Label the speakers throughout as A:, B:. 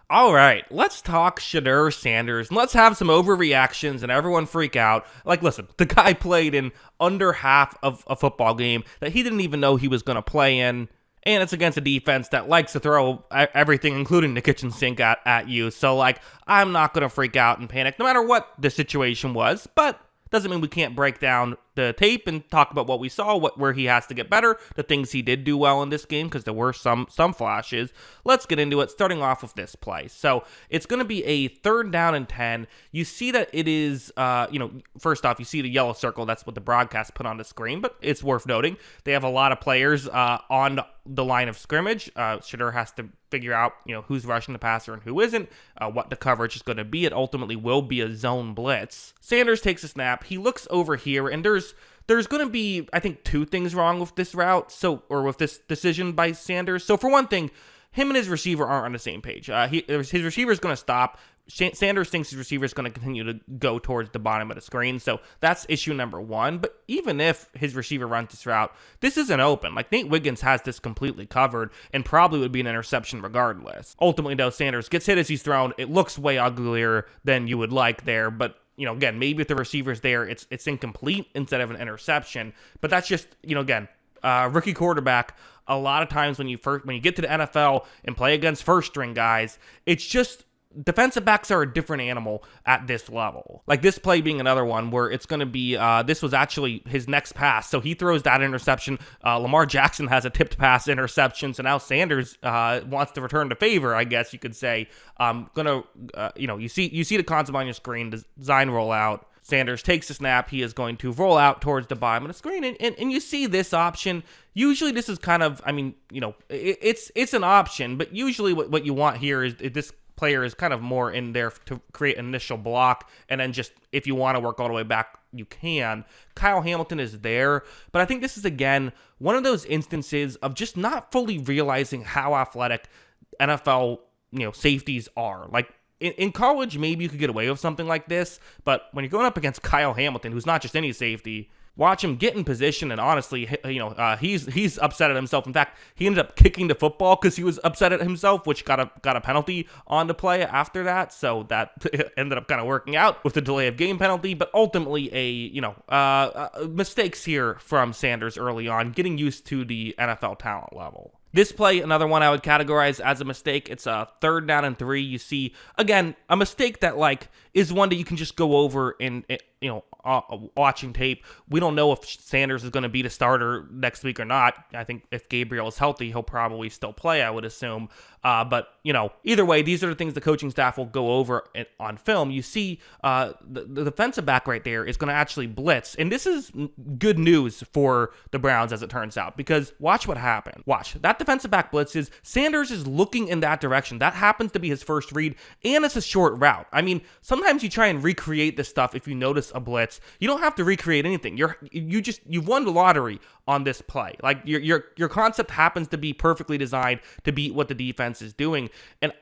A: All right, let's talk Shedeur Sanders, and let's have some overreactions and everyone freak out. Like, listen, the guy played in under half of a football game that he didn't even know he was going to play in, and it's against a defense that likes to throw everything, including the kitchen sink, at you. So, like, I'm not going to freak out and panic, no matter what the situation was, but doesn't mean we can't break down the tape and talk about what we saw, where he has to get better, the things he did do well in this game, because there were some flashes. Let's get into it, starting off with this play. So it's going to be a 3rd down and 10. You see that it is, first off, you see the yellow circle. That's what the broadcast put on the screen, but it's worth noting. They have a lot of players on the line of scrimmage. Shedeur has to figure out, who's rushing the passer and who isn't, what the coverage is going to be. It ultimately will be a zone blitz. Sanders takes a snap. He looks over here, and there's going to be, I think, 2 things wrong with this route, or with this decision by Sanders. So for one thing, him and his receiver aren't on the same page. His receiver is going to stop. Sanders thinks his receiver is going to continue to go towards the bottom of the screen, so that's issue number 1. But even if his receiver runs this route, this isn't open. Like, Nate Wiggins has this completely covered and probably would be an interception regardless. Ultimately, though, Sanders gets hit as he's thrown. It looks way uglier than you would like there, but again, maybe if the receiver's there, it's incomplete instead of an interception. But that's just, rookie quarterback. A lot of times when you get to the NFL and play against first string guys, it's just defensive backs are a different animal at this level. Like this play being another one where it's going to be, this was actually his next pass. So he throws that interception. Lamar Jackson has a tipped pass interception. So now Sanders wants to return the favor, I guess you could say. You see the concept on your screen, design rollout. Sanders takes the snap. He is going to roll out towards the bottom of the screen. And you see this option. Usually this is kind of, it's an option, but usually what you want here is this player is kind of more in there to create an initial block, and then just if you want to work all the way back, you can. Kyle Hamilton is there, but I think this is, again, one of those instances of just not fully realizing how athletic NFL, safeties are. Like, in college, maybe you could get away with something like this, but when you're going up against Kyle Hamilton, who's not just any safety, watch him get in position, and honestly, he's upset at himself. In fact, he ended up kicking the football because he was upset at himself, which got a penalty on the play after that. So that ended up kind of working out with the delay of game penalty. But ultimately, mistakes here from Sanders early on, getting used to the NFL talent level. This play, another one I would categorize as a mistake. It's a 3rd down and 3. You see, again, a mistake that is one that you can just go over in watching tape. We don't know if Sanders is going to be the starter next week or not. I think if Gabriel is healthy, he'll probably still play, I would assume. But either way, these are the things the coaching staff will go over on film. You see the defensive back right there is going to actually blitz. And this is good news for the Browns, as it turns out, because watch what happened. Watch. That defensive back blitzes. Sanders is looking in that direction. That happens to be his first read, and it's a short route. Sometimes you try and recreate this stuff if you notice a blitz. You don't have to recreate anything. You've won the lottery on this play. Like your concept happens to be perfectly designed to beat what the defense is doing. And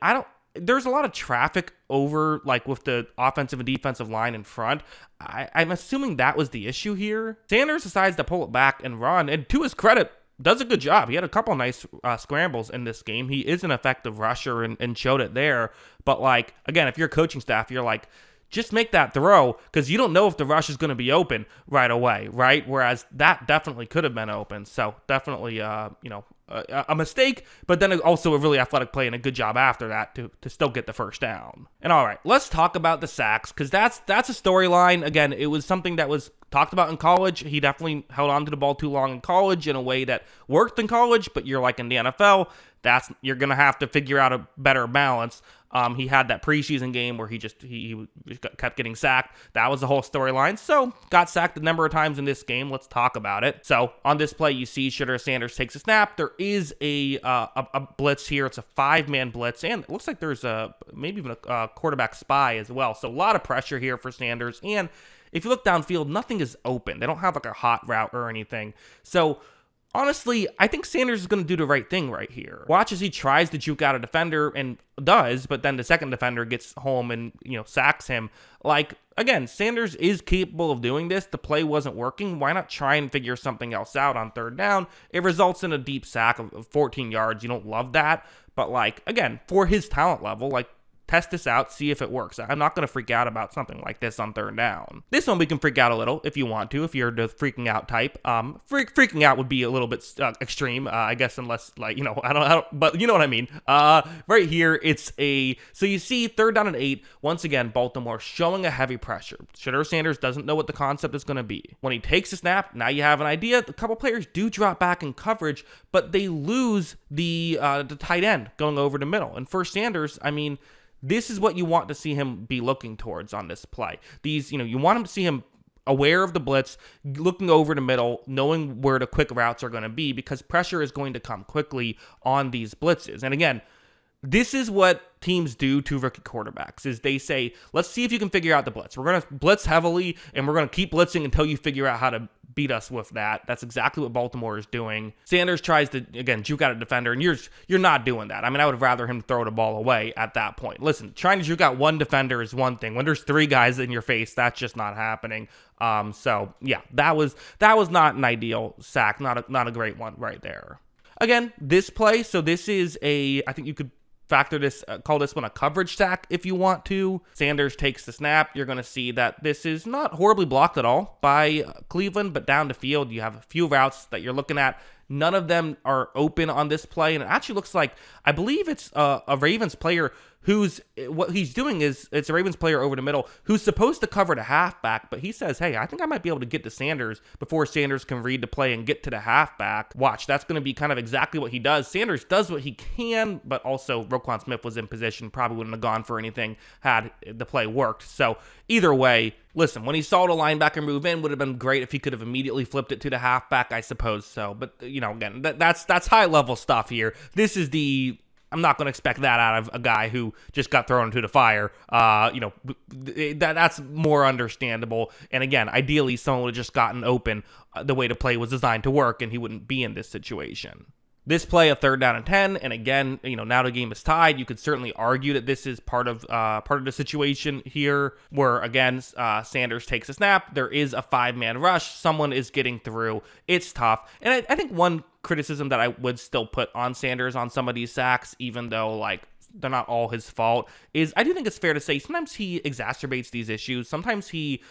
A: there's a lot of traffic over, with the offensive and defensive line in front. I'm assuming that was the issue here. Sanders decides to pull it back and run, and to his credit, does a good job. He had a couple nice scrambles in this game. He is an effective rusher and showed it there. But again, if you're a coaching staff, you're like, just make that throw, because you don't know if the rush is going to be open right away, right? Whereas that definitely could have been open. So definitely, a mistake, but then also a really athletic play and a good job after that to still get the first down. And all right, let's talk about the sacks, because that's a storyline. Again, it was something that was talked about in college. He definitely held on to the ball too long in college in a way that worked in college, but you're in the NFL, you're going to have to figure out a better balance. He had that preseason game where he kept getting sacked. That was the whole storyline. So got sacked a number of times in this game. Let's talk about it. So on this play, you see Shedeur Sanders takes a snap. There is a blitz here. It's a 5-man blitz, and it looks like there's maybe even a quarterback spy as well. So a lot of pressure here for Sanders. And if you look downfield, nothing is open. They don't have a hot route or anything. So Honestly, I think Sanders is going to do the right thing right here. Watch as he tries to juke out a defender and does, but then the second defender gets home and, sacks him. Like, again, Sanders is capable of doing this. The play wasn't working. Why not try and figure something else out on third down? It results in a deep sack of 14 yards. You don't love that. But, like, again, for his talent level, like, test this out, see if it works. I'm not going to freak out about something like this on third down. This one we can freak out a little if you want to, if you're the freaking out type. Freaking out would be a little bit extreme, I guess, unless, like, I don't, but you know what I mean. Right here, so you see third down and 8. Once again, Baltimore showing a heavy pressure. Shedeur Sanders doesn't know what the concept is going to be. When he takes a snap, now you have an idea. A couple players do drop back in coverage, but they lose the tight end going over the middle. And for Sanders, I mean, this is what you want to see him be looking towards on this play. You want him to see him aware of the blitz, looking over the middle, knowing where the quick routes are going to be, because pressure is going to come quickly on these blitzes. And again, this is what teams do to rookie quarterbacks, is they say, let's see if you can figure out the blitz. We're going to blitz heavily, and we're going to keep blitzing until you figure out how to beat us with that. That's exactly what Baltimore is doing. Sanders tries to, again, juke out a defender, and you're not doing that. I mean, I would rather him throw the ball away at that point. Listen, trying to juke out one defender is one thing. When there's 3 guys in your face, that's just not happening. So yeah, that was not an ideal sack, not a great one right there. Again, this play, so this is I think you could call this one a coverage sack if you want to. Sanders takes the snap. You're going to see that this is not horribly blocked at all by Cleveland, but down the field, you have a few routes that you're looking at. None of them are open on this play, and it actually looks like, I believe it's a Ravens player what he's doing is, it's a Ravens player over the middle who's supposed to cover the halfback, but he says, hey, I think I might be able to get to Sanders before Sanders can read the play and get to the halfback. Watch, that's going to be kind of exactly what he does. Sanders does what he can, but also Roquan Smith was in position, probably wouldn't have gone for anything had the play worked. So either way, listen, when he saw the linebacker move in, would have been great if he could have immediately flipped it to the halfback, I suppose so. But, again, that's high-level stuff here. This is I'm not going to expect that out of a guy who just got thrown into the fire. That's more understandable. And again, ideally, someone would have just gotten open the way the play was designed to work, and he wouldn't be in this situation. This play, a third down and 10, and again, now the game is tied. You could certainly argue that this is part of the situation here, where again, Sanders takes a snap. There is a 5-man rush. Someone is getting through. It's tough, and I think one criticism that I would still put on Sanders on some of these sacks, even though they're not all his fault, is I do think it's fair to say sometimes he exacerbates these issues. Sometimes he,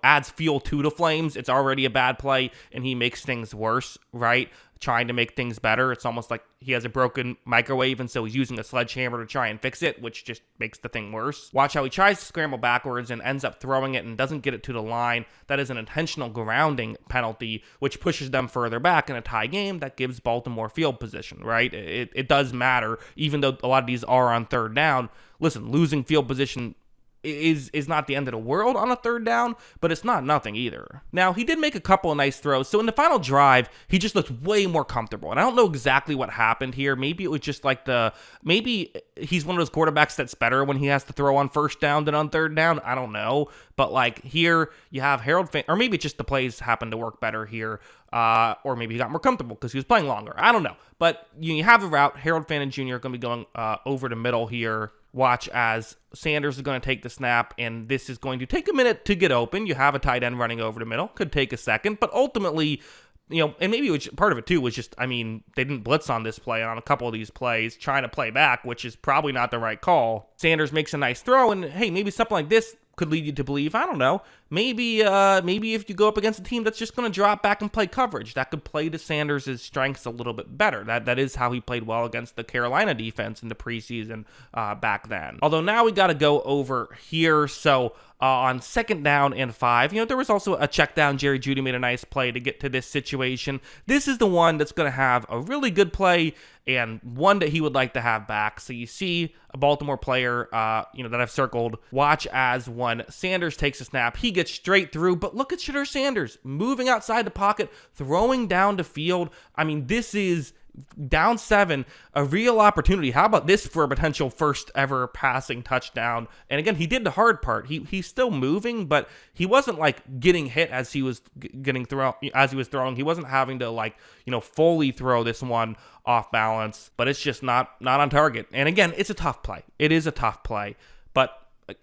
A: adds fuel to the flames. It's already a bad play, and he makes things worse, right? Trying to make things better. It's almost like he has a broken microwave, and so he's using a sledgehammer to try and fix it, which just makes the thing worse. Watch how he tries to scramble backwards and ends up throwing it and doesn't get it to the line. That is an intentional grounding penalty, which pushes them further back in a tie game. That gives Baltimore field position, right? It does matter, even though a lot of these are on third down. Listen, losing field position is not the end of the world on a third down, but it's not nothing either. Now, he did make a couple of nice throws. So in the final drive, he just looked way more comfortable. And I don't know exactly what happened here. Maybe it was just maybe he's one of those quarterbacks that's better when he has to throw on first down than on third down. I don't know. But here you have Harold Fant, or maybe just the plays happened to work better here. Or maybe he got more comfortable because he was playing longer. I don't know. But you have a route. Harold Fant Jr. going to be going over the middle here. Watch as Sanders is going to take the snap, and this is going to take a minute to get open. You have a tight end running over the middle. Could take a second, but ultimately, and maybe part of it too was just, they didn't blitz on this play, on a couple of these plays, trying to play back, which is probably not the right call. Sanders makes a nice throw, and hey, maybe something like this could lead you to believe, I don't know, maybe if you go up against a team that's just going to drop back and play coverage, that could play to Sanders' strengths a little bit better. That is how he played well against the Carolina defense in the preseason back then. Although now we got to go over here. So on second down and 5, there was also a check down. Jerry Jeudy made a nice play to get to this situation. This is the one that's going to have a really good play and one that he would like to have back. So you see a Baltimore player, that I've circled. Watch as when Sanders takes a snap, he gets straight through, but look at Shedeur Sanders moving outside the pocket, throwing down the field. This is down 7, a real opportunity. How about this for a potential first ever passing touchdown? And again, he did the hard part. He's still moving, but he wasn't like getting hit as he was getting thrown, as he was throwing. He wasn't having to like, fully throw this one off balance, but it's just not on target. And again, it's a tough play. It is a tough play, but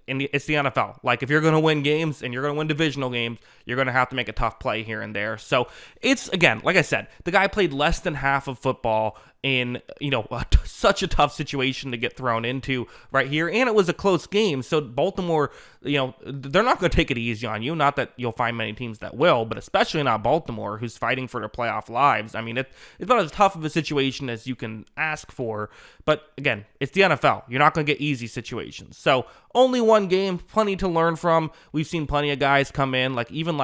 A: it's the NFL. Like, if you're going to win games and you're going to win divisional games, you're going to have to make a tough play here and there. So it's, again, like I said, the guy played less than half of football in, such a tough situation to get thrown into right here. And it was a close game. So Baltimore, they're not going to take it easy on you. Not that you'll find many teams that will, but especially not Baltimore, who's fighting for their playoff lives. I mean, it's about as tough of a situation as you can ask for. But again, it's the NFL. You're not going to get easy situations. So only one game, plenty to learn from. We've seen plenty of guys come in, even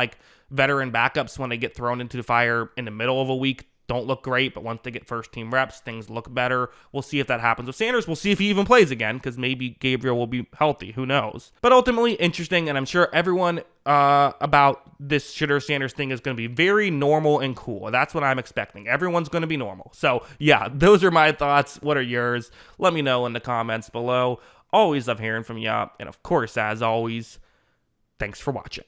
A: veteran backups, when they get thrown into the fire in the middle of a week, don't look great, but once they get first team reps, things look better. We'll see if that happens with Sanders. We'll see if he even plays again, because maybe Gabriel will be healthy. Who knows? But ultimately, interesting, and I'm sure everyone about this Shedeur Sanders thing is going to be very normal and cool. That's what I'm expecting. Everyone's going to be normal. So yeah, those are my thoughts. What are yours? Let me know in the comments below. Always love hearing from you. And of course, as always, thanks for watching.